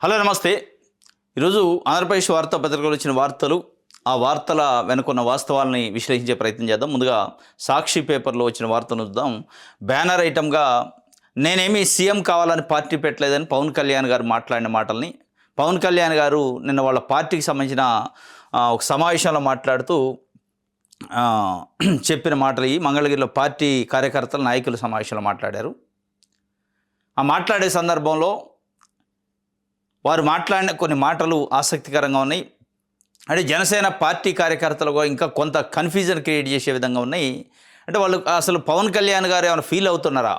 Hello నమస్తే. ఈరోజు ఆంధ్రప్రదేశ్ వార్తాపత్రికలో వచ్చిన వార్తలు, ఆ వార్తల వెనుకున్న వాస్తవాలని విశ్లేషించే ప్రయత్నం చేద్దాం. ముందుగా సాక్షి పేపర్లో వచ్చిన వార్తను చూద్దాం. బ్యానర్ ఐటమ్గా నేనేమి సీఎం కావాలని పార్టీ పెట్టలేదని పవన్ కళ్యాణ్ గారు మాట్లాడిన మాటల్ని, పవన్ కళ్యాణ్ గారు నిన్న వాళ్ళ పార్టీకి సంబంధించిన ఒక సమావేశంలో మాట్లాడుతూ చెప్పిన మాటలు ఈ మంగళగిరిలో పార్టీ కార్యకర్తల నాయకుల సమావేశంలో మాట్లాడారు. ఆ మాట్లాడే సందర్భంలో వారు మాట్లాడిన కొన్ని మాటలు ఆసక్తికరంగా ఉన్నాయి. అంటే జనసేన పార్టీ కార్యకర్తలకు ఇంకా కొంత కన్ఫ్యూజన్ క్రియేట్ చేసే విధంగా ఉన్నాయి. అంటే వాళ్ళు అసలు పవన్ కళ్యాణ్ గారు ఏమైనా ఫీల్ అవుతున్నారా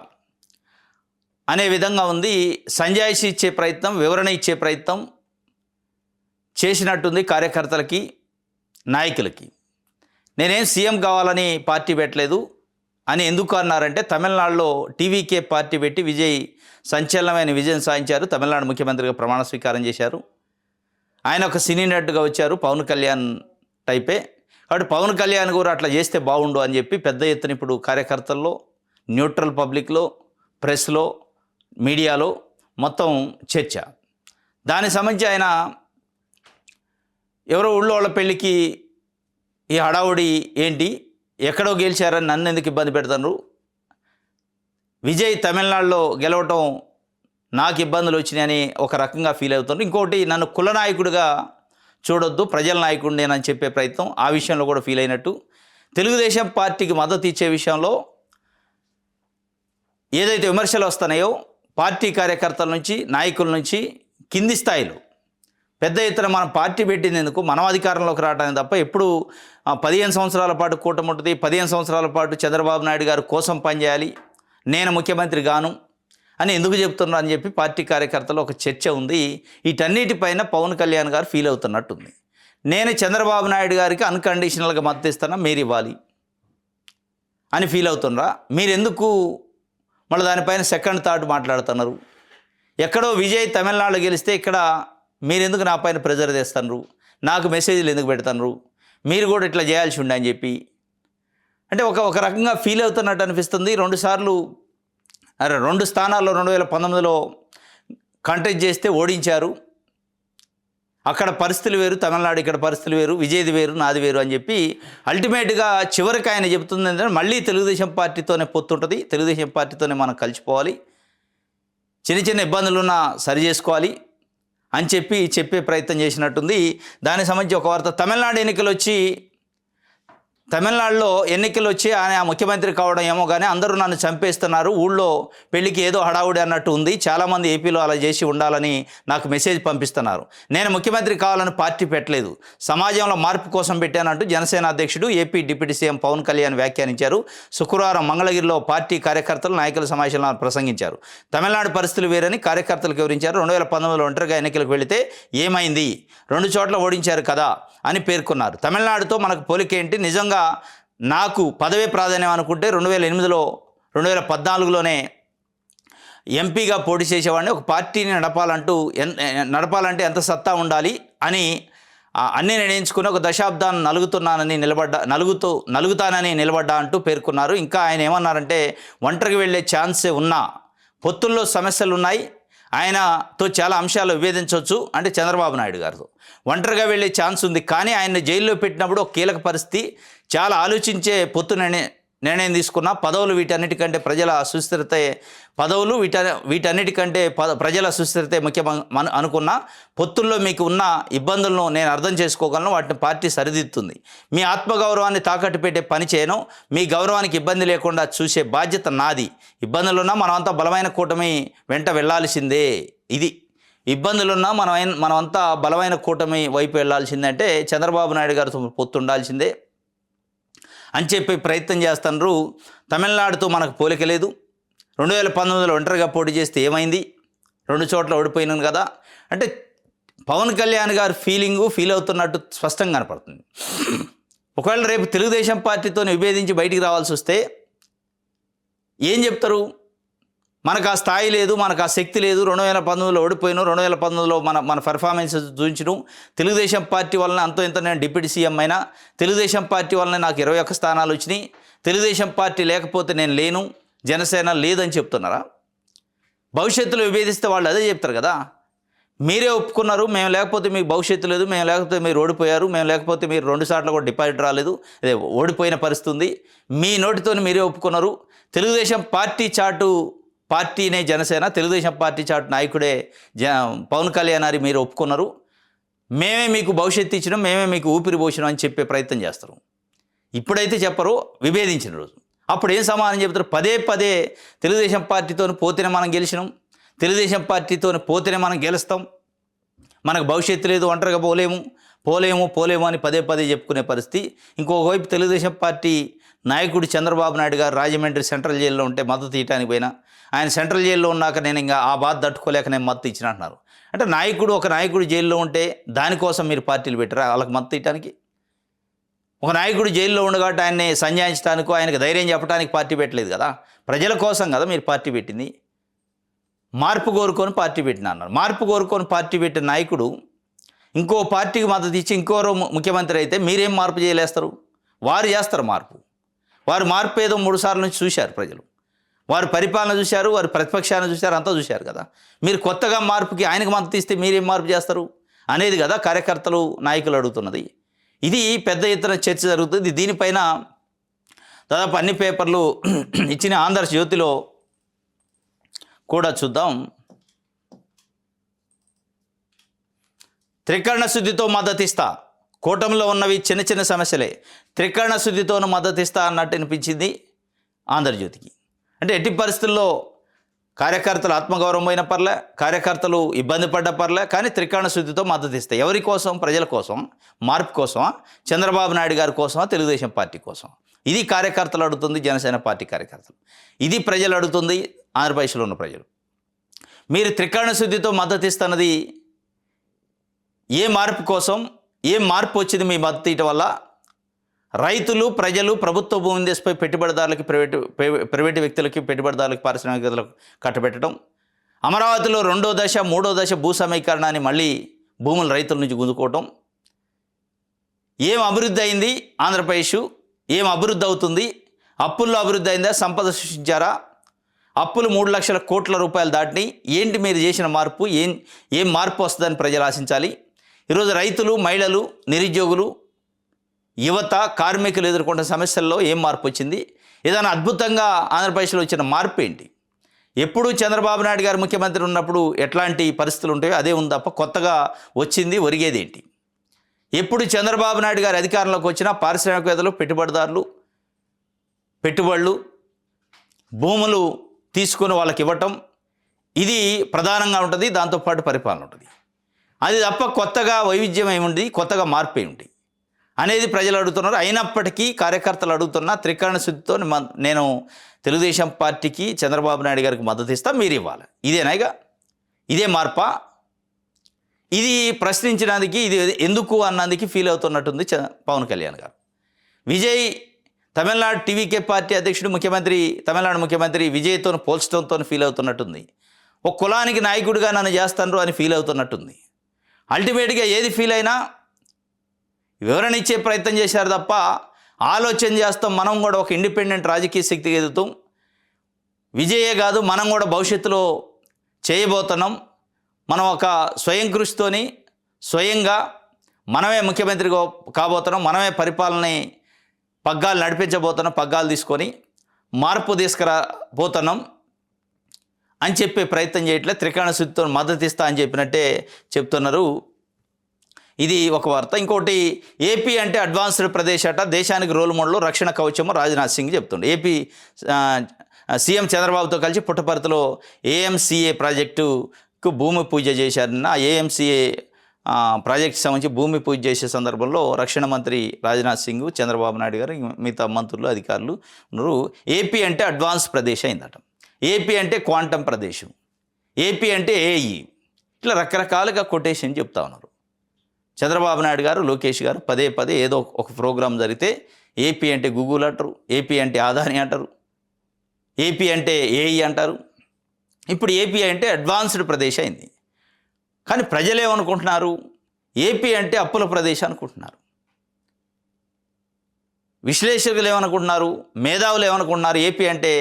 అనే విధంగా ఉంది. సంజాయిషి ఇచ్చే ప్రయత్నం, వివరణ ఇచ్చే ప్రయత్నం చేసినట్టుంది కార్యకర్తలకి, నాయకులకి. నేనేం సీఎం కావాలని పార్టీ పెట్టలేదు అని ఎందుకు అన్నారంటే, తమిళనాడులో టీవీకే పార్టీ పెట్టి విజయ్ సంచలనమైన విజయం సాధించారు. తమిళనాడు ముఖ్యమంత్రిగా ప్రమాణ స్వీకారం చేశారు. ఆయన ఒక సినీ నటుగా వచ్చారు, పవన్ కళ్యాణ్ టైపే. కాబట్టి పవన్ కళ్యాణ్ కూడా అట్లా చేస్తే బాగుండు అని చెప్పి పెద్ద ఎత్తున ఇప్పుడు కార్యకర్తల్లో, న్యూట్రల్ పబ్లిక్లో, ప్రెస్లో, మీడియాలో మొత్తం చర్చ. దానికి సంబంధించి ఆయన ఎవరో ఊళ్ళో వాళ్ళ పెళ్ళికి ఈ హడావుడి ఏంటి, ఎక్కడో గెలిచారని నన్ను ఎందుకు ఇబ్బంది పెడతారు, విజయ్ తమిళనాడులో గెలవటం నాకు ఇబ్బందులు వచ్చినాయని ఒక రకంగా ఫీల్ అవుతున్నారు. ఇంకోటి, నన్ను కుల నాయకుడిగా చూడొద్దు, ప్రజల నాయకుడిని అని చెప్పే ప్రయత్నం, ఆ విషయంలో కూడా ఫీల్ అయినట్టు. తెలుగుదేశం పార్టీకి మద్దతు ఇచ్చే విషయంలో ఏదైతే విమర్శలు వస్తున్నాయో పార్టీ కార్యకర్తల నుంచి, నాయకుల నుంచి, కింది స్థాయిలో పెద్ద ఎత్తున మనం పార్టీ పెట్టింది ఎందుకు, మనం అధికారంలోకి రావడానికి తప్ప ఎప్పుడు 15 సంవత్సరాల పాటు కూటమి ఉంటుంది, 15 సంవత్సరాల పాటు చంద్రబాబు నాయుడు గారు కోసం పనిచేయాలి, నేను ముఖ్యమంత్రి గాను అని ఎందుకు చెప్తున్నారు అని చెప్పి పార్టీ కార్యకర్తలు ఒక చర్చ ఉంది. వీటన్నిటిపైన పవన్ కళ్యాణ్ గారు ఫీల్ అవుతున్నట్టుంది. నేను చంద్రబాబు నాయుడు గారికి అన్కండిషనల్గా మద్దతు ఇస్తానా, మీరు ఇవ్వాలి అని ఫీల్ అవుతున్నారా? మీరెందుకు మళ్ళీ దానిపైన సెకండ్ థాట్ మాట్లాడుతున్నారు? ఎక్కడో విజయ్ తమిళనాడు గెలిస్తే ఇక్కడ మీరెందుకు నా పైన ప్రెజర్ తెస్తున్నారు, నాకు మెసేజ్లు ఎందుకు పెడతారు, మీరు కూడా ఇట్లా చేయాల్సి ఉండే అని చెప్పి అంటే ఒక రకంగా ఫీల్ అవుతున్నట్టు అనిపిస్తుంది. 2 స్థానాల్లో 2019లో కంటెస్ట్ చేస్తే ఓడించారు. అక్కడ పరిస్థితులు వేరు, తమిళనాడు ఇక్కడ పరిస్థితులు వేరు, విజయ్ది వేరు, నాది వేరు అని చెప్పి అల్టిమేట్గా చివరికి ఆయన చెబుతుంది ఏంటంటే, మళ్ళీ తెలుగుదేశం పార్టీతోనే పొత్తుంటుంది, తెలుగుదేశం పార్టీతోనే మనం కలిసిపోవాలి, చిన్న ఇబ్బందులున్నా సరి చేసుకోవాలి అని చెప్పే ప్రయత్నం చేసినట్టుంది. దానికి సంబంధించి ఒక వార్త, తమిళనాడులో ఎన్నికలు వచ్చి ఆయన ముఖ్యమంత్రి కావడం ఏమో కానీ అందరూ నన్ను చంపేస్తున్నారు, ఊళ్ళో పెళ్ళికి ఏదో హడావుడి అన్నట్టు ఉంది, చాలామంది ఏపీలో అలా చేసి ఉండాలని నాకు మెసేజ్ పంపిస్తున్నారు. నేను ముఖ్యమంత్రి కావాలని పార్టీ పెట్టలేదు, సమాజంలో మార్పు కోసం పెట్టానంటూ జనసేన అధ్యక్షుడు, AP deputy CM Pawan Kalyan వ్యాఖ్యానించారు. శుక్రవారం మంగళగిరిలో పార్టీ కార్యకర్తలు, నాయకుల సమావేశంలో ప్రసంగించారు. తమిళనాడు పరిస్థితులు వేరని కార్యకర్తలకు వివరించారు. 2019లో ఒంటరిగా ఎన్నికలకు వెళితే ఏమైంది, 2 చోట్ల ఓడించారు కదా అని పేర్కొన్నారు. తమిళనాడుతో మనకు పోలికేంటి, నిజంగా నాకు పదవే ప్రాధాన్యం అనుకుంటే 2008లో 2014లోనే ఎంపీగా పోటీ చేసేవాడిని, ఒక పార్టీని నడపాలంటే ఎంత సత్తా ఉండాలి అని అన్నీ నిర్ణయించుకుని ఒక దశాబ్దాన్ని నలుగుతానని నిలబడ్డా అంటూ పేర్కొన్నారు. ఇంకా ఆయన ఏమన్నారంటే, ఒంటరికి వెళ్ళే ఛాన్సే ఉన్నా పొత్తుల్లో సమస్యలు ఉన్నాయి, ఆయనతో చాలా అంశాలు విభేదించవచ్చు అంటే చంద్రబాబు నాయుడు గారితో ఒంటరిగా వెళ్ళే ఛాన్స్ ఉంది, కానీ ఆయన్ని జైల్లో పెట్టినప్పుడు ఒక కీలక పరిస్థితి, చాలా ఆలోచించే పొత్తు నిర్ణయం తీసుకున్న, పదవులు వీటన్నిటికంటే ప్రజల సుస్థిరతే ప్రజల సుస్థిరతే ముఖ్యం అనుకున్న, పొత్తుల్లో మీకు ఉన్న ఇబ్బందులను నేను అర్థం చేసుకోగలను, వాటిని పార్టీ సరిదిద్దుతుంది, మీ ఆత్మగౌరవాన్ని తాకట్టు పెట్టే పని చేయను, మీ గౌరవానికి ఇబ్బంది లేకుండా చూసే బాధ్యత నాది, ఇబ్బందులున్నా మనమంతా బలమైన కూటమి వెంట వెళ్ళాల్సిందే, ఇది ఇబ్బందులున్నా మనమంతా బలమైన కూటమి వైపు వెళ్ళాల్సిందే, అంటే చంద్రబాబు నాయుడు గారితో పొత్తు ఉండాల్సిందే అని చెప్పి ప్రయత్నం చేస్తున్నారు. తమిళనాడుతో మనకు పోలిక లేదు, 2019లో ఒంటరిగా పోటీ చేస్తే ఏమైంది, 2 చోట్ల ఓడిపోయినాను కదా అంటే పవన్ కళ్యాణ్ గారు ఫీల్ అవుతున్నట్టు స్పష్టంగా కనపడుతుంది. ఒకవేళ రేపు తెలుగుదేశం పార్టీతో విభేదించి బయటికి రావాల్సి వస్తే ఏం చెప్తారు, మనకు ఆ స్థాయి లేదు, మనకు ఆ శక్తి లేదు, 2019లో ఓడిపోయినాం, 2019లో మన పెర్ఫార్మెన్స్ చూపించడం, తెలుగుదేశం పార్టీ వలన అంతో ఇంత నేను డిప్యూటీ సీఎం అయినా, తెలుగుదేశం పార్టీ వలన నాకు 21 స్థానాలు వచ్చినాయి, తెలుగుదేశం పార్టీ లేకపోతే నేను లేను, జనసేన లేదని చెప్తున్నారా? భవిష్యత్తులో విభేదిస్తే వాళ్ళు అదే చెప్తారు కదా. మీరే ఒప్పుకున్నారు, మేము లేకపోతే మీకు భవిష్యత్తు లేదు, మేము లేకపోతే మీరు ఓడిపోయారు, మేము లేకపోతే మీరు 2 సార్లు కూడా డిపాజిట్ రాలేదు, అదే ఓడిపోయిన పరిస్థితి ఉంది. మీ నోటితో మీరే ఒప్పుకున్నారు. తెలుగుదేశం పార్టీ చాటు పార్టీనే జనసేన, తెలుగుదేశం పార్టీ చాటు నాయకుడే పవన్ కళ్యాణ్ అని మీరు ఒప్పుకున్నారు. మేమే మీకు భవిష్యత్తు ఇచ్చినాం, మేమే మీకు ఊపిరి పోసినాం అని చెప్పే ప్రయత్నం చేస్తారు. ఇప్పుడైతే చెప్పరు, విభేదించిన రోజు అప్పుడు ఏం సమాధానం చెప్తారు? పదే పదే తెలుగుదేశం పార్టీతో పోతేనే మనం గెలిచినాం, తెలుగుదేశం పార్టీతో పోతేనే మనం గెలుస్తాం, మనకు భవిష్యత్తు లేదు, ఒంటరిగా పోలేము అని పదే పదే చెప్పుకునే పరిస్థితి. ఇంకోవైపు తెలుగుదేశం పార్టీ నాయకుడు చంద్రబాబు నాయుడు గారు రాజమండ్రి సెంట్రల్ జైల్లో ఉంటే మద్దతు ఇవ్వడానికి పోయినా, ఆయన సెంట్రల్ జైల్లో ఉన్నాక నేను ఇంకా ఆ బాధ తట్టుకోలేక నేను మద్దతు ఇచ్చిన అంటున్నారు. అంటే ఒక నాయకుడు జైల్లో ఉంటే దానికోసం మీరు పార్టీలు పెట్టారా వాళ్ళకి మద్దతు ఇవ్వడానికి? ఒక నాయకుడు జైల్లో ఉండగాట ఆయన్ని సంజాయించడానికో ఆయనకు ధైర్యం చెప్పడానికి పార్టీ పెట్టలేదు కదా, ప్రజల కోసం కదా మీరు పార్టీ పెట్టింది. మార్పు కోరుకొని పార్టీ పెట్టిన అన్నారు. మార్పు కోరుకొని పార్టీ పెట్టిన నాయకుడు ఇంకో పార్టీకి మద్దతు ఇచ్చి ఇంకోరో ముఖ్యమంత్రి అయితే మీరేం మార్పు చేయలేస్తారు? వారు చేస్తారు మార్పు. వారు మార్పు ఏదో 3 సార్లు నుంచి చూశారు ప్రజలు. వారు పరిపాలన చూశారు, వారు ప్రతిపక్షాన్ని చూశారు, అంతా చూశారు కదా. మీరు కొత్తగా మార్పుకి ఆయనకు మద్దతు ఇస్తే మీరేం మార్పు చేస్తారు అనేది కదా కార్యకర్తలు నాయకులు అడుగుతున్నది. ఇది పెద్ద ఎత్తున చర్చ జరుగుతుంది. దీనిపైన దాదాపు అన్ని పేపర్లు ఇచ్చిన ఆంధ్రజ్యోతిలో కూడా చూద్దాం. త్రికరణ శుద్ధితో మద్దతిస్తా, కూటమిలో ఉన్నవి చిన్న చిన్న సమస్యలే, త్రికరణ శుద్ధితోనూ మద్దతిస్తా అన్నట్టు అనిపించింది ఆంధ్రజ్యోతికి. అంటే ఎట్టి పరిస్థితుల్లో కార్యకర్తలు ఆత్మగౌరవం పోయిన పర్లే, కార్యకర్తలు ఇబ్బంది పడ్డ పర్లే, కానీ త్రికరణ శుద్ధితో మద్దతిస్తాయి. ఎవరి కోసం? ప్రజల కోసం, మార్పు కోసమా, చంద్రబాబు నాయుడు గారి కోసమా, తెలుగుదేశం పార్టీ కోసం? ఇది కార్యకర్తలు అడుగుతుంది, జనసేన పార్టీ కార్యకర్తలు. ఇది ప్రజలు అడుగుతుంది, ఆంధ్రప్రదేశ్లో ఉన్న ప్రజలు. మీరు త్రికరణ శుద్ధితో మద్దతిస్తున్నది ఏ మార్పు కోసం? ఏం మార్పు వచ్చింది మీ మద్దతు ఇవ్వడం వల్ల? రైతులు, ప్రజలు, ప్రభుత్వ భూమిని తీసిపోయి పెట్టుబడిదారులకి, ప్రైవేటు వ్యక్తులకి, పెట్టుబడిదారులకి, పారిశ్రామికవేత్తలకు కట్టబెట్టడం, అమరావతిలో 2వ దశ 3వ దశ భూ సమీకరణాన్ని మళ్ళీ భూములు రైతుల నుంచి గుంజుకోవటం. ఏం అభివృద్ధి అయింది ఆంధ్రప్రదేశ్? ఏం అభివృద్ధి అవుతుంది? అప్పుల్లో అభివృద్ధి అయిందా? సంపద సృష్టించారా? అప్పులు 3 లక్షల కోట్ల రూపాయలు దాటిని. ఏంటి మీరు చేసిన మార్పు? ఏం మార్పు వస్తుందని ప్రజలు ఆశించాలి. ఈరోజు రైతులు, మహిళలు, నిరుద్యోగులు, యువత, కార్మికులు ఎదుర్కొంటున్న సమస్యల్లో ఏం మార్పు వచ్చింది? ఏదైనా అద్భుతంగా ఆంధ్రప్రదేశ్లో వచ్చిన మార్పు ఏంటి? ఎప్పుడు చంద్రబాబు నాయుడు గారు ముఖ్యమంత్రి ఉన్నప్పుడు ఎట్లాంటి పరిస్థితులు ఉంటాయో అదే ఉంది తప్ప కొత్తగా వచ్చింది ఒరిగేది ఏంటి? ఎప్పుడు చంద్రబాబు నాయుడు గారు అధికారంలోకి వచ్చినా పారిశ్రామికవేత్తలు, పెట్టుబడులు, భూములు తీసుకుని వాళ్ళకి ఇవ్వటం, ఇది ప్రధానంగా ఉంటుంది. దాంతోపాటు పరిపాలన ఉంటుంది. అది తప్ప కొత్తగా వైవిధ్యం ఏముంది, కొత్తగా మార్పు ఏమిటి అనేది ప్రజలు అడుగుతున్నారు. అయినప్పటికీ కార్యకర్తలు అడుగుతున్న త్రికరణ శుద్ధితో నేను తెలుగుదేశం పార్టీకి, చంద్రబాబు నాయుడు గారికి మద్దతు ఇస్తా, మీరు ఇవ్వాలి. ఇదేనాయిగా? ఇదే మార్పా? ఇది ప్రశ్నించడానికి, ఇది ఎందుకు అన్నందుకు ఫీల్ అవుతున్నట్టుంది పవన్ కళ్యాణ్ గారు. విజయ్ తమిళనాడు టీవీకే పార్టీ అధ్యక్షుడు, తమిళనాడు ముఖ్యమంత్రి విజయ్తో పోల్చడంతో ఫీల్ అవుతున్నట్టుంది. ఒక కులానికి నాయకుడిగా నన్ను చేస్తాను అని ఫీల్ అవుతున్నట్టుంది. అల్టిమేట్గా ఏది ఫీల్ అయినా వివరణ ఇచ్చే ప్రయత్నం చేశారు తప్ప ఆలోచన చేస్తాం, మనం కూడా ఒక ఇండిపెండెంట్ రాజకీయ శక్తికి ఎదుగుతాం, విజయే కాదు మనం కూడా భవిష్యత్తులో చేయబోతున్నాం, మనం ఒక స్వయం కృషితోని స్వయంగా మనమే ముఖ్యమంత్రి కాబోతున్నాం, మనమే పరిపాలనని పగ్గాలు నడిపించబోతున్నాం, పగ్గాలు తీసుకొని మార్పు తీసుకురాబోతున్నాం అని చెప్పే ప్రయత్నం చేయట్లే. త్రికరణ శుద్ధితో మద్దతు ఇస్తా అని చెప్పినట్టే చెప్తున్నారు. ఇది ఒక వార్త. ఇంకోటి, ఏపీ అంటే అడ్వాన్స్డ్ ప్రదేశ్ అట, దేశానికి రోల్ మోడల్, రక్షణ కవచము రాజ్నాథ్ సింగ్ చెప్తుండే. ఏపీ సీఎం చంద్రబాబుతో కలిసి పుట్టపర్తిలో ఏఎంసీఏ ప్రాజెక్టుకు భూమి పూజ చేశారన్న. ఏఎంసీఏ ప్రాజెక్ట్కి సంబంధించి భూమి పూజ చేసే సందర్భంలో రక్షణ మంత్రి రాజ్నాథ్ సింగ్, చంద్రబాబు నాయుడు గారు, మిగతా మంత్రులు, అధికారులు ఉన్నారు. ఏపీ అంటే అడ్వాన్స్ ప్రదేశ్ అయిందట. ఏపీ అంటే క్వాంటమ్ ప్రదేశం, ఏపీ అంటే ఏఈ, ఇట్లా రకరకాలుగా కొటేషన్ చెప్తా ఉన్నారు. చంద్రబాబు నాయుడు గారు, లోకేష్ గారు పదే పదే ఏదో ఒక ప్రోగ్రాం జరిగితే ఏపీ అంటే గూగుల్ అంటారు, ఏపీ అంటే ఆదాని అంటారు, ఏపీ అంటే ఏఈ అంటారు. ఇప్పుడు ఏపీ అంటే అడ్వాన్స్డ్ ప్రదేశ్ అయింది. కానీ ప్రజలు ఏమనుకుంటున్నారు? ఏపీ అంటే అప్పుల ప్రదేశం అనుకుంటున్నారు. విశ్లేషకులు ఏమనుకుంటున్నారు? మేధావులు ఏమనుకుంటున్నారు? ఏపీ అంటే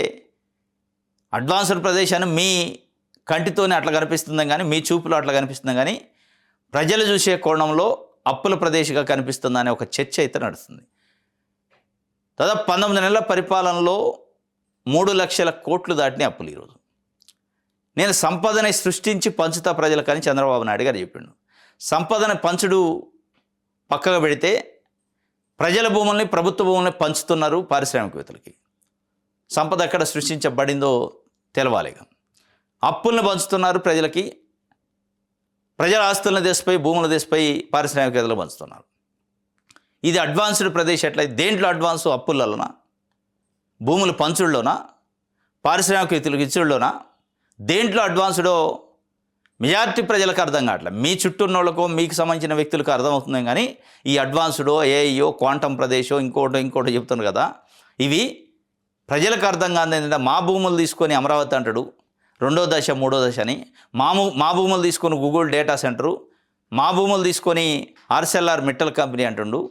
అడ్వాన్స్డ్ ప్రదేశ్ అని మీ కంటితోనే అట్లా కనిపిస్తుంది కానీ, మీ చూపులో అట్లా కనిపిస్తుంది కానీ, ప్రజలు చూసే కోణంలో అప్పుల ప్రదేశ్గా కనిపిస్తుందనే ఒక చర్చ అయితే నడుస్తుంది. దాదాపు 19 నెలల పరిపాలనలో 3 లక్షల కోట్లు దాటిన అప్పులు ఈరోజు. నేను సంపదని సృష్టించి పంచుతా ప్రజలకని చంద్రబాబు నాయుడు గారు చెప్పిండు. సంపదను పంచుడు పక్కగా పెడితే ప్రజల భూముల్ని, ప్రభుత్వ భూముల్ని పంచుతున్నారు పారిశ్రామికవేత్తలకి. సంపద ఎక్కడ సృష్టించబడిందో తెలవాలిగా. అప్పులను పంచుతున్నారు ప్రజలకి, ప్రజల ఆస్తులను తీసిపోయి, భూములు తీసిపోయి పారిశ్రామికవేత్తలు పంచుతున్నారు. ఇది అడ్వాన్స్డ్ ప్రదేశ్ ఎట్లయితే దేంట్లో అడ్వాన్సు? అప్పులలోనా, భూములు పంచుల్లోనా, పారిశ్రామికవేత్తలకు ఇచ్చుల్లోనా? దేంట్లో అడ్వాన్స్డో మెజారిటీ ప్రజలకు అర్థం కావట్లేదు. మీ చుట్టూ ఉన్న వాళ్ళకో, మీకు సంబంధించిన వ్యక్తులకు అర్థమవుతుంది కానీ, ఈ అడ్వాన్స్డో, ఏఐయో, క్వాంటమ్ ప్రదేశో, ఇంకోటో చెప్తున్నారు కదా, ఇవి ప్రజలకు అర్థం కాదు. ఏంటంటే మా భూములు తీసుకొని అమరావతి అంటాడు, 2వ దశ 3వ దశ అని. మా భూములు తీసుకొని గూగుల్ డేటా సెంటరు, మా భూములు తీసుకొని ఆర్సెల్ఆర్ మిట్టల్ కంపెనీ అంటుండు.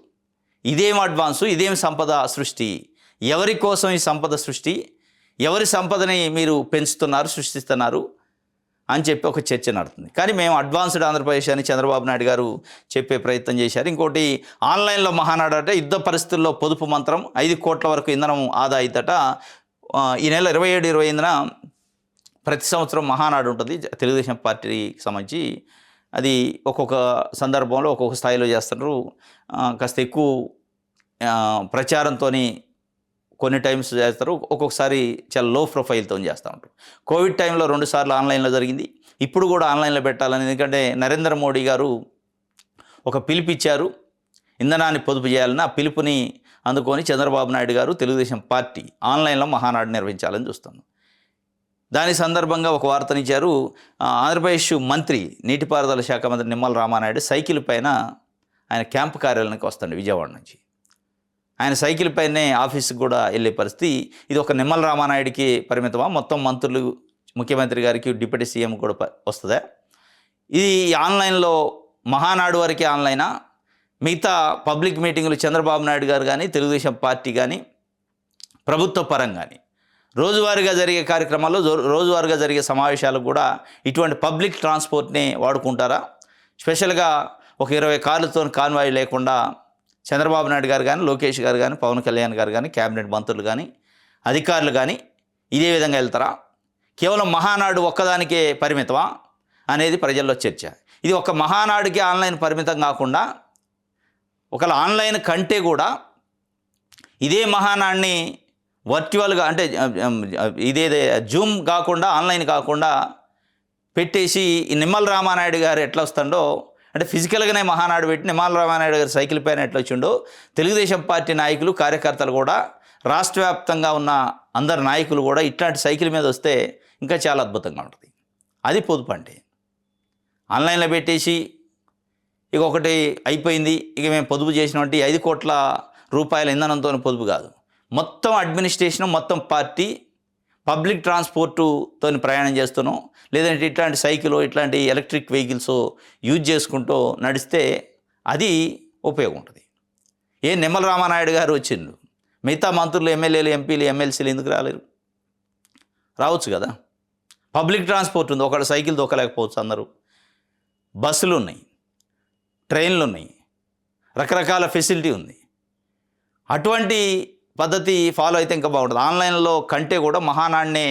ఇదేం అడ్వాన్సు? ఇదేం సంపద సృష్టి? ఎవరి కోసం ఈ సంపద సృష్టి? ఎవరి సంపదని మీరు పెంచుతున్నారు, సృష్టిస్తున్నారు అని చెప్పి ఒక చర్చ నడుతుంది. కానీ మేము అడ్వాన్స్డ్ ఆంధ్రప్రదేశ్ అని చంద్రబాబు నాయుడు గారు చెప్పే ప్రయత్నం చేశారు. ఇంకోటి ఆన్లైన్లో మహానాడు అంటే యుద్ధ పరిస్థితుల్లో పొదుపు మంత్రం, 5 కోట్ల వరకు ఇంధనం ఆదా అవుతట. ఈ నెల 27-28న ప్రతి సంవత్సరం మహానాడు ఉంటుంది తెలుగుదేశం పార్టీకి సంబంధించి. అది ఒక్కొక్క సందర్భంలో ఒక్కొక్క స్థాయిలో చేస్తున్నారు. కాస్త ఎక్కువ ప్రచారంతో కొన్ని టైమ్స్ చేస్తారు, ఒక్కొక్కసారి చాలా లో ప్రొఫైల్తో చేస్తూ ఉంటారు. కోవిడ్ టైంలో 2 సార్లు ఆన్లైన్లో జరిగింది, ఇప్పుడు కూడా ఆన్లైన్లో పెట్టాలని. ఎందుకంటే నరేంద్ర మోడీ గారు ఒక పిలుపు ఇచ్చారు, ఇంధనాన్ని పొదుపు చేయాలని. ఆ పిలుపుని అందుకొని చంద్రబాబు నాయుడు గారు, తెలుగుదేశం పార్టీ ఆన్లైన్లో మహానాడు నిర్వహించాలని చూస్తాను. దాని సందర్భంగా ఒక వార్తనిచ్చారు. ఆంధ్రప్రదేశ్ మంత్రి, నీటిపారుదల శాఖ మంత్రి నిమ్మల రామానాయుడు సైకిల్ పైన ఆయన క్యాంపు కార్యాలయానికి వస్తాడు విజయవాడ నుంచి. ఆయన సైకిల్ పైనే ఆఫీస్కి కూడా వెళ్ళే పరిస్థితి. ఇది ఒక నిమ్మల రామానాయుడికి పరిమితమా? మొత్తం మంత్రులు, ముఖ్యమంత్రి గారికి, డిప్యూటీ సీఎం కూడా వస్తుందా? ఇది ఆన్లైన్లో మహానాడు వరకే ఆన్లైనా? మిగతా పబ్లిక్ మీటింగులు చంద్రబాబు నాయుడు గారు కానీ, తెలుగుదేశం పార్టీ కానీ, ప్రభుత్వ పరం కానీ రోజువారీగా జరిగే కార్యక్రమాల్లో, రోజువారీగా జరిగే సమావేశాలకు కూడా ఇటువంటి పబ్లిక్ ట్రాన్స్పోర్ట్ని వాడుకుంటారా? స్పెషల్గా ఒక 20 కార్లతో కాన్వాయ్ లేకుండా చంద్రబాబు నాయుడు గారు కానీ, లోకేష్ గారు కానీ, పవన్ కళ్యాణ్ గారు కానీ, క్యాబినెట్ మంత్రులు కానీ, అధికారులు కానీ ఇదే విధంగా వెళ్తారా? కేవలం మహానాడు ఒక్కదానికే పరిమితమా అనేది ప్రజల్లో చర్చ. ఇది ఒక మహానాడుకి ఆన్లైన్ పరిమితం కాకుండా, ఒకవేళ ఆన్లైన్ కంటే కూడా ఇదే మహానాడిని వర్చువల్గా, అంటే ఇదేదే జూమ్ కాకుండా, ఆన్లైన్ కాకుండా పెట్టేసి ఈ నిమ్మల రామానాయుడు గారు ఎట్లా వస్తుండో, అంటే ఫిజికల్గానే మహానాడు పెట్టి నిమ్మల రామానాయుడు గారు సైకిల్ పైన ఎట్లా వచ్చిండో, తెలుగుదేశం పార్టీ నాయకులు, కార్యకర్తలు కూడా, రాష్ట్ర వ్యాప్తంగా ఉన్న అందరు నాయకులు కూడా ఇట్లాంటి సైకిల్ మీద వస్తే ఇంకా చాలా అద్భుతంగా ఉంటుంది. అది పొదుపు అంటే. ఆన్లైన్లో పెట్టేసి ఇక ఒకటి అయిపోయింది, ఇక మేము పొదుపు చేసినటువంటి 5 కోట్ల రూపాయల ఇంధనంతో పొదుపు కాదు, మొత్తం అడ్మినిస్ట్రేషన్, మొత్తం పార్టీ పబ్లిక్ ట్రాన్స్పోర్టుతో ప్రయాణం చేస్తున్నాం, లేదంటే ఇట్లాంటి సైకిల్, ఇట్లాంటి ఎలక్ట్రిక్ వెహికల్స్ యూజ్ చేసుకుంటూ నడిస్తే అది ఉపయోగం ఉంటుంది. నిమ్మల రామానాయుడు గారు వచ్చిండు, మిగతా మంత్రులు, ఎమ్మెల్యేలు, ఎంపీలు, ఎమ్మెల్సీలు ఎందుకు రాలేరు? రావచ్చు కదా. పబ్లిక్ ట్రాన్స్పోర్ట్ ఉంది, ఒకళ్ళు సైకిల్ దొక్కలేకపోవచ్చు అందరూ. బస్సులు ఉన్నాయి, ట్రైన్లు ఉన్నాయి, రకరకాల ఫెసిలిటీ ఉంది. అటువంటి పద్ధతి ఫాలో అయితే ఇంకా బాగుంటుంది. ఆన్లైన్లో కంటే కూడా మహానాడినే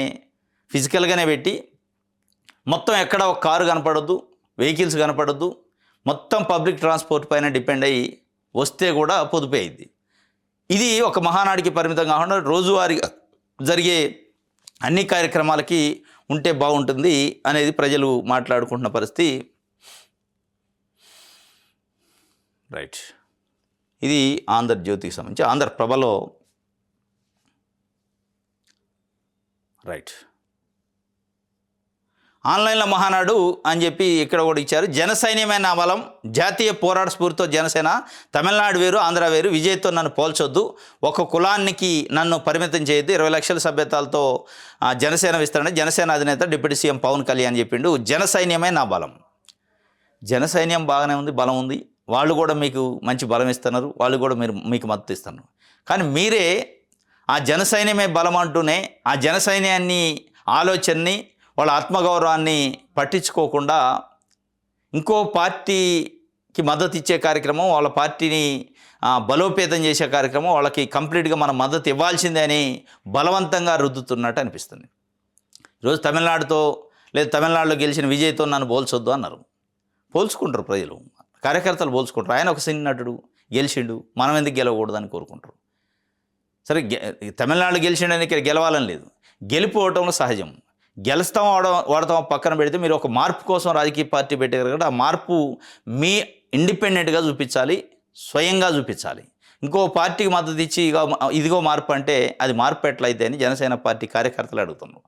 ఫిజికల్గానే పెట్టి, మొత్తం ఎక్కడ ఒక కారు కనపడొద్దు, వెహికల్స్ కనపడొద్దు, మొత్తం పబ్లిక్ ట్రాన్స్పోర్ట్ పైన డిపెండ్ అయ్యి వస్తే కూడా పొదుపు అయింది. ఇది ఒక మహానాడికి పరిమితం కాకుండా రోజువారీగా జరిగే అన్ని కార్యక్రమాలకి ఉంటే బాగుంటుంది అనేది ప్రజలు మాట్లాడుకుంటున్న పరిస్థితి. రైట్, ఇది ఆంధ్రజ్యోతికి సంబంధించి. ఆంధ్రప్రభలో రైట్ ఆన్లైన్లో మహానాడు అని చెప్పి ఇక్కడ కూడా ఇచ్చారు. జనసైన్యమైన బలం, జాతీయ పోరాట స్ఫూర్తితో జనసేన, తమిళనాడు వేరు, ఆంధ్ర వేరు, విజయ్తో నన్ను పోల్చొద్దు, ఒక కులానికి నన్ను పరిమితం చేయొద్దు, 20 లక్షల సభ్యతాలతో జనసేన విస్తరణ, జనసేన అధినేత డిప్యూటీ సీఎం పవన్ కళ్యాణ్ చెప్పిండు. జనసైన్యమే నా బలం. జనసైన్యం బాగానే ఉంది, బలం ఉంది, వాళ్ళు కూడా మీకు మంచి బలం ఇస్తున్నారు, వాళ్ళు కూడా మీకు మద్దతు ఇస్తున్నారు. కానీ మీరే ఆ జనసైన్యమే బలం అంటూనే ఆ జనసైన్యాన్ని, ఆలోచనని వాళ్ళ ఆత్మగౌరవాన్ని పట్టించుకోకుండా ఇంకో పార్టీకి మద్దతు ఇచ్చే కార్యక్రమం, వాళ్ళ పార్టీని బలోపేతం చేసే కార్యక్రమం, వాళ్ళకి కంప్లీట్గా మనం మద్దతు ఇవ్వాల్సిందే అని బలవంతంగా రుద్దుతున్నట్టు అనిపిస్తుంది. ఈరోజు తమిళనాడుతో లేదా తమిళనాడులో గెలిచిన విజయ్తో నన్ను పోల్చొద్దు అన్నారు. పోల్చుకుంటారు ప్రజలు, కార్యకర్తలు పోల్చుకుంటారు. ఆయన ఒక సినీ నటుడు, గెలిచిండు, మనం ఎందుకు గెలవకూడదని కోరుకుంటారు. సరే, తమిళనాడు గెలిచిండని ఇక్కడ గెలవాలని లేదు, గెలిపోవటంలో సహజం. గెలుస్తాం వాడతాం పక్కన పెడితే మీరు ఒక మార్పు కోసం రాజకీయ పార్టీ పెట్టారు కాబట్టి ఆ మార్పు మీ ఇండిపెండెంట్గా చూపించాలి, స్వయంగా చూపించాలి. ఇంకో పార్టీకి మద్దతు ఇచ్చి ఇదిగో మార్పు అంటే అది మార్పు ఎట్లయితే అని జనసేన పార్టీ కార్యకర్తలు అడుగుతున్నారు.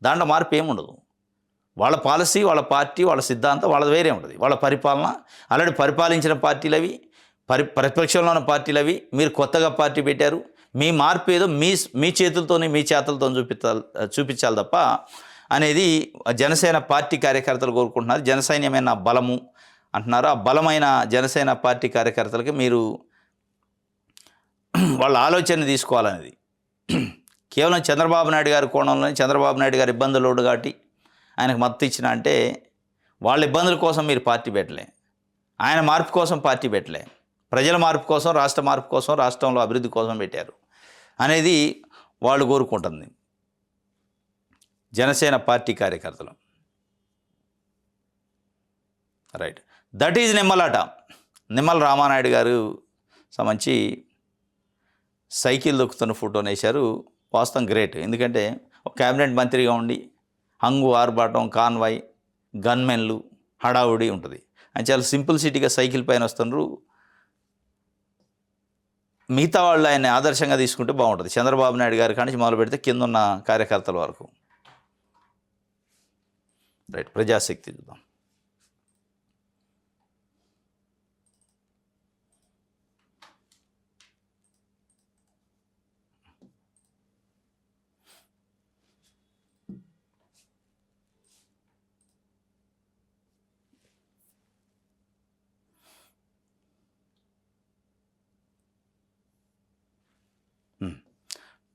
దాంట్లో మార్పు ఏముండదు. వాళ్ళ పాలసీ, వాళ్ళ పార్టీ, వాళ్ళ సిద్ధాంతం వాళ్ళది వేరే ఉంటుంది. వాళ్ళ పరిపాలన ఆల్రెడీ పరిపాలించిన పార్టీలు అవి, ప్రతిపక్షంలో ఉన్న పార్టీలు అవి. మీరు కొత్తగా పార్టీ పెట్టారు, మీ మార్పు ఏదో మీ చేతులతోనే మీ చేతులతో చూపించాలి తప్ప అనేది జనసేన పార్టీ కార్యకర్తలు కోరుకుంటున్నారు. జనసైన్యమైన బలము అంటున్నారు. ఆ బలమైన జనసేన పార్టీ కార్యకర్తలకి మీరు వాళ్ళ ఆలోచన తీసుకోవాలనేది. కేవలం చంద్రబాబు నాయుడు గారి కోణంలోనే, చంద్రబాబు నాయుడు గారి ఇబ్బందులు కాబట్టి ఆయనకు మద్దతు ఇచ్చిన అంటే వాళ్ళ ఇబ్బందుల కోసం మీరు పార్టీ పెట్టలే, ఆయన మార్పు కోసం పార్టీ పెట్టలే, ప్రజల మార్పు కోసం, రాష్ట్ర మార్పు కోసం, రాష్ట్రంలో అభివృద్ధి కోసం పెట్టారు అనేది వాళ్ళు కోరుకుంటుంది జనసేన పార్టీ కార్యకర్తలు. రైట్, దట్ ఈజ్ నిమ్మలాట. నిమ్మల రామానాయుడు గారు సంబంధించి సైకిల్ దొక్కుతున్న ఫోటోని వేశారు. వాస్తవం గ్రేట్. ఎందుకంటే ఒక క్యాబినెట్ మంత్రిగా ఉండి హంగు, ఆర్భాటం, కాన్వాయ్, గన్మెన్లు, హడావుడి ఉంటుంది. ఆయన చాలా సింపుల్ సిటీగా సైకిల్ పైన వస్తున్నారు. మిగతా వాళ్ళు ఆయన ఆదర్శంగా తీసుకుంటే బాగుంటుంది. చంద్రబాబు నాయుడు గారి కానీ మొదలు పెడితే కింద ఉన్న కార్యకర్తల వరకు. రైట్, ప్రజాశక్తి చూద్దాం.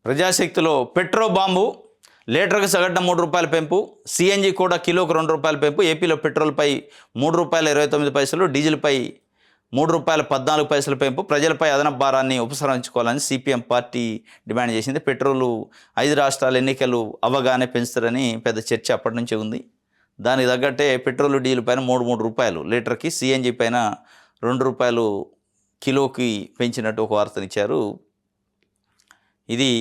ప్రజాశక్తిలో పెట్రో బాంబు లీటర్కు సగటున ₹3 పెంపు, సిఎన్జి కూడా కిలోకు ₹2 పెంపు. ఏపీలో పెట్రోల్పై ₹3.29, డీజిల్పై ₹3.14 పెంపు. ప్రజలపై అదనపు భారాన్ని ఉపసంహరించుకోవాలని సిపిఎం పార్టీ డిమాండ్ చేసింది. పెట్రోలు 5 రాష్ట్రాల ఎన్నికలు అవ్వగానే పెంచుతారని పెద్ద చర్చ అప్పటి నుంచే ఉంది. దానికి తగ్గట్టే పెట్రోలు, డీజిల్ పైన ₹3 లీటర్కి, సిఎన్జి పైన ₹2 కిలోకి పెంచినట్టు ఒక వార్తనిచ్చారు. ఇది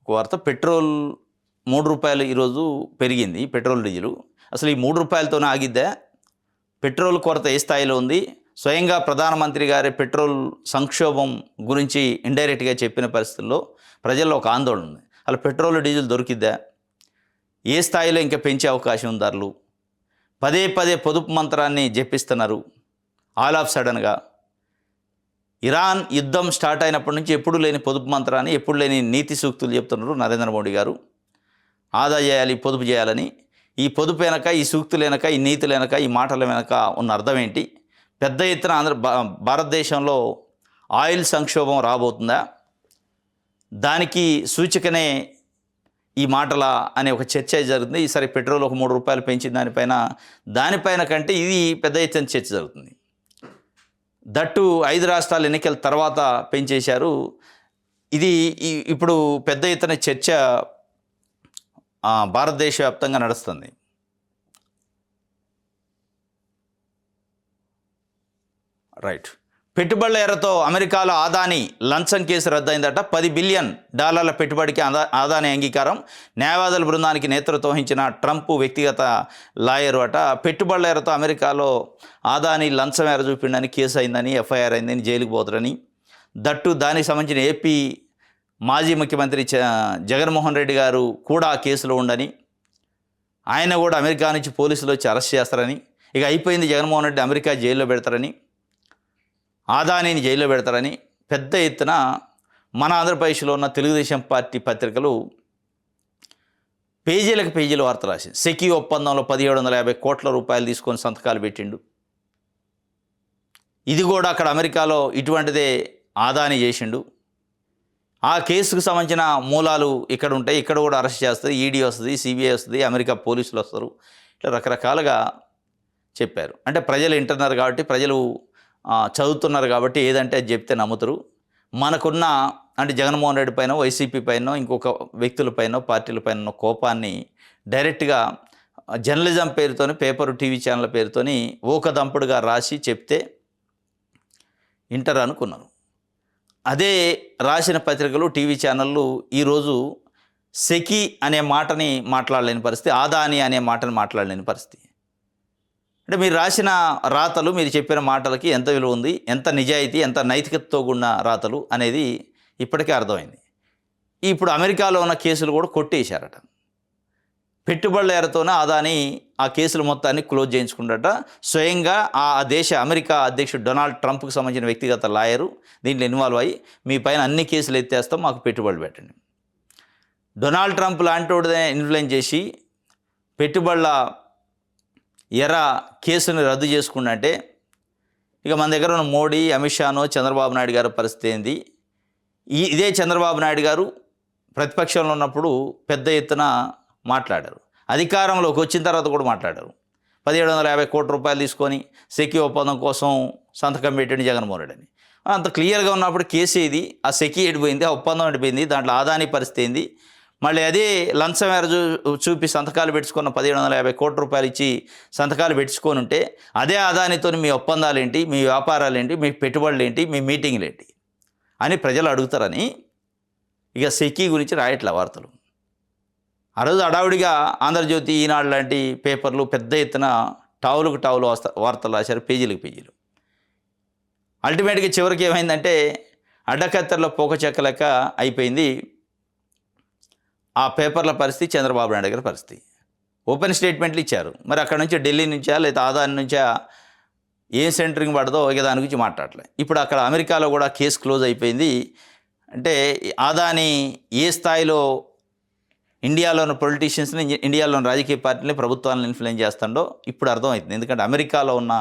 ఒక వార్త. పెట్రోల్ ₹3 ఈరోజు పెరిగింది, పెట్రోల్ డీజిల్. అసలు ఈ ₹3తోనే ఆగిద్దా? పెట్రోల్ కొరత ఏ స్థాయిలో ఉంది? స్వయంగా ప్రధానమంత్రి గారి పెట్రోల్ సంక్షోభం గురించి ఇండైరెక్ట్గా చెప్పిన పరిస్థితుల్లో ప్రజల్లో ఒక ఆందోళన ఉంది. అలా పెట్రోల్, డీజిల్ దొరికిద్దా? ఏ స్థాయిలో ఇంకా పెంచే అవకాశం ఉంది ధరలు? పదే పొదుపు మంత్రాన్ని జపిస్తున్నారు. ఆల్ ఆఫ్ సడన్గా ఇరాన్ యుద్ధం స్టార్ట్ అయినప్పటి నుంచి ఎప్పుడు లేని పొదుపు మంత్రాన్ని, ఎప్పుడు లేని నీతి సూక్తులు చెప్తున్నారు నరేంద్ర మోడీ గారు. ఆదా చేయాలి, పొదుపు చేయాలని. ఈ పొదుపు వెనక, ఈ సూక్తులు వెనక, ఈ నీతులు వెనక, ఈ మాటల వెనక ఉన్న అర్థం ఏంటి? పెద్ద ఎత్తున భారతదేశంలో ఆయిల్ సంక్షోభం రాబోతుందా? దానికి సూచికనే ఈ మాటల అనే ఒక చర్చ జరుగుతుంది. ఈసారి పెట్రోల్ ఒక ₹3 పెంచిన దానిపైన కంటే ఇది పెద్ద ఎత్తున చర్చ జరుగుతుంది. దట్టు 5 రాష్ట్రాల ఎన్నికల తర్వాత పెంచేశారు. ఇది ఇప్పుడు పెద్ద ఎత్తున చర్చ భారతదేశ వ్యాప్తంగా నడుస్తుంది. రైట్, పెట్టుబడుల ఎర్రతో అమెరికాలో ఆదాని లంచం కేసు రద్దయిందట. $10 బిలియన్ పెట్టుబడికి ఆదాని అంగీకారం. న్యాయవాదుల బృందానికి నేతృత్వం వహించిన ట్రంప్ వ్యక్తిగత లాయరు అట. పెట్టుబడుల ఎర్రతో అమెరికాలో ఆదాని లంచం ఎర్ర చూపిండని కేసు అయిందని, ఎఫ్ఐఆర్ అయిందని, జైలుకు పోతారని. దట్టు దానికి సంబంధించిన ఏపీ మాజీ ముఖ్యమంత్రి జగన్మోహన్ రెడ్డి గారు కూడా ఆ కేసులో ఉండని, ఆయన కూడా అమెరికా నుంచి పోలీసులు వచ్చి అరెస్ట్ చేస్తారని, ఇక అయిపోయింది జగన్మోహన్ రెడ్డి అమెరికా జైల్లో పెడతారని, ఆదానీని జైల్లో పెడతారని పెద్ద ఎత్తున మన ఆంధ్రప్రదేశ్లో ఉన్న తెలుగుదేశం పార్టీ పత్రికలు పేజీలకు పేజీలు వార్త రాసింది. సెకీ ఒప్పందంలో ₹1750 కోట్ల తీసుకొని సంతకాలు పెట్టిండు. ఇది కూడా అక్కడ అమెరికాలో ఇటువంటిదే ఆదాని చేసిండు. ఆ కేసుకు సంబంధించిన మూలాలు ఇక్కడ ఉంటాయి, ఇక్కడ కూడా అరెస్ట్ చేస్తుంది, ఈడీ వస్తుంది, సిబిఐ వస్తుంది, అమెరికా పోలీసులు వస్తారు, ఇట్లా రకరకాలుగా చెప్పారు. అంటే ప్రజలు వింటున్నారు కాబట్టి, ప్రజలు చదువుతున్నారు కాబట్టి ఏదంటే అది చెప్తే నమ్ముతారు. మనకున్న అంటే జగన్మోహన్ రెడ్డి పైన, వైసీపీ పైన, ఇంకొక వ్యక్తులపైన, పార్టీలపైన ఉన్న కోపాన్ని డైరెక్ట్గా జర్నలిజం పేరుతోని, పేపరు టీవీ ఛానళ్ళ పేరుతోని ఊకదంపుడుగా రాసి చెప్తే ఇంటర్ అనుకున్నారు. అదే రాసిన పత్రికలు, టీవీ ఛానళ్ళు ఈరోజు సెకి అనే మాటని మాట్లాడలేని పరిస్థితి, ఆదాని అనే మాటని మాట్లాడలేని పరిస్థితి. అంటే మీరు రాసిన రాతలు, మీరు చెప్పిన మాటలకి ఎంత విలువ ఉంది, ఎంత నిజాయితీ, ఎంత నైతికతతో కూడిన రాతలు అనేది ఇప్పటికే అర్థమైంది. ఇప్పుడు అమెరికాలో ఉన్న కేసులు కూడా కొట్టేశారట. పెట్టుబడుల ఎరతోనే అదాని ఆ కేసులు మొత్తాన్ని క్లోజ్ చేయించుకుంటాట. స్వయంగా ఆ దేశ అమెరికా అధ్యక్షుడు డొనాల్డ్ ట్రంప్కి సంబంధించిన వ్యక్తిగత లాయరు దీంట్లో ఇన్వాల్వ్ అయ్యి, మీ పైన అన్ని కేసులు ఎత్తేస్తాం, మాకు పెట్టుబడులు పెట్టండి. డొనాల్డ్ ట్రంప్ లాంటి వాడినే ఇన్ఫ్లుయెన్స్ చేసి పెట్టుబడుల ఎర కేసుని రద్దు చేసుకుంటే ఇక మన దగ్గర ఉన్న మోడీ, అమిత్ షానో, చంద్రబాబు నాయుడు గారి పరిస్థితి ఏంది? ఇదే చంద్రబాబు నాయుడు గారు ప్రతిపక్షంలో ఉన్నప్పుడు పెద్ద ఎత్తున మాట్లాడారు, అధికారంలోకి వచ్చిన తర్వాత కూడా మాట్లాడారు. 1750 కోట్ల రూపాయలు తీసుకొని సెకి ఒప్పందం కోసం సంతకం పెట్టండి జగన్మోహన్ రెడ్డి అని. అంత క్లియర్గా ఉన్నప్పుడు కేసు ఏది, ఆ సెకి ఎడిపోయింది, ఆ ఒప్పందం ఎడిపోయింది, దాంట్లో ఆదాని పరిస్థితి ఏంది? మళ్ళీ అదే లంచం మేర చూపి సంతకాలు పెట్టుకున్న 1750 కోట్ల రూపాయలు ఇచ్చి సంతకాలు పెట్టుకొని ఉంటే అదే ఆదానితో మీ ఒప్పందాలు ఏంటి, మీ వ్యాపారాలు ఏంటి, మీ పెట్టుబడులు ఏంటి, మీ మీటింగ్లు ఏంటి అని ప్రజలు అడుగుతారని ఇక సెకి గురించి రాయట్లే వార్తలు. ఆ రోజు అడావుడిగా ఆంధ్రజ్యోతి, ఈనాడు లాంటి పేపర్లు పెద్ద ఎత్తున టావులకు టావులు వార్తలు రాశారు, పేజీలకు పేజీలు. అల్టిమేట్గా చివరికి ఏమైందంటే అడ్డకత్తెరలో పోక చెక్క లెక్క అయిపోయింది ఆ పేపర్ల పరిస్థితి, చంద్రబాబు నాయుడు గారి పరిస్థితి. ఓపెన్ స్టేట్మెంట్లు ఇచ్చారు, మరి అక్కడ నుంచి ఢిల్లీ నుంచా లేదా ఆదాని నుంచా ఏం సెంటరింగ్ పడదో ఇక దాని గురించి మాట్లాడలే. ఇప్పుడు అక్కడ అమెరికాలో కూడా కేసు క్లోజ్ అయిపోయింది. అంటే ఆదాని ఏ స్థాయిలో ఇండియాలో ఉన్న పొలిటీషియన్స్ని, ఇండియాలో ఉన్న రాజకీయ పార్టీని, ప్రభుత్వాలను ఇన్ఫ్లుయెన్స్ చేస్తుండో ఇప్పుడు అర్థమవుతుంది. ఎందుకంటే అమెరికాలో ఉన్న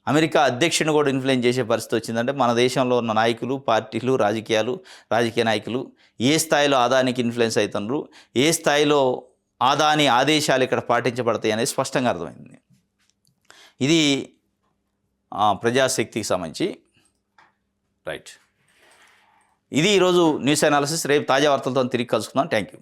అమెరికా అధ్యక్షుని కూడా ఇన్ఫ్లుయెన్స్ చేసే పరిస్థితి వచ్చిందంటే మన దేశంలో ఉన్న నాయకులు, పార్టీలు, రాజకీయ నాయకులు ఏ స్థాయిలో ఆదానికి ఇన్ఫ్లుయెన్స్ అవుతున్నారు, ఏ స్థాయిలో ఆదాని ఆదేశాలు ఇక్కడ పాటించబడతాయి అనేది స్పష్టంగా అర్థమైంది. ఇది ప్రజాశక్తికి సంబంధించి రైట్. ఇది ఈరోజు న్యూస్ అనాలిసిస్. రేపు తాజా వార్తలతో తిరిగి కలుసుకుందాం. Thank you.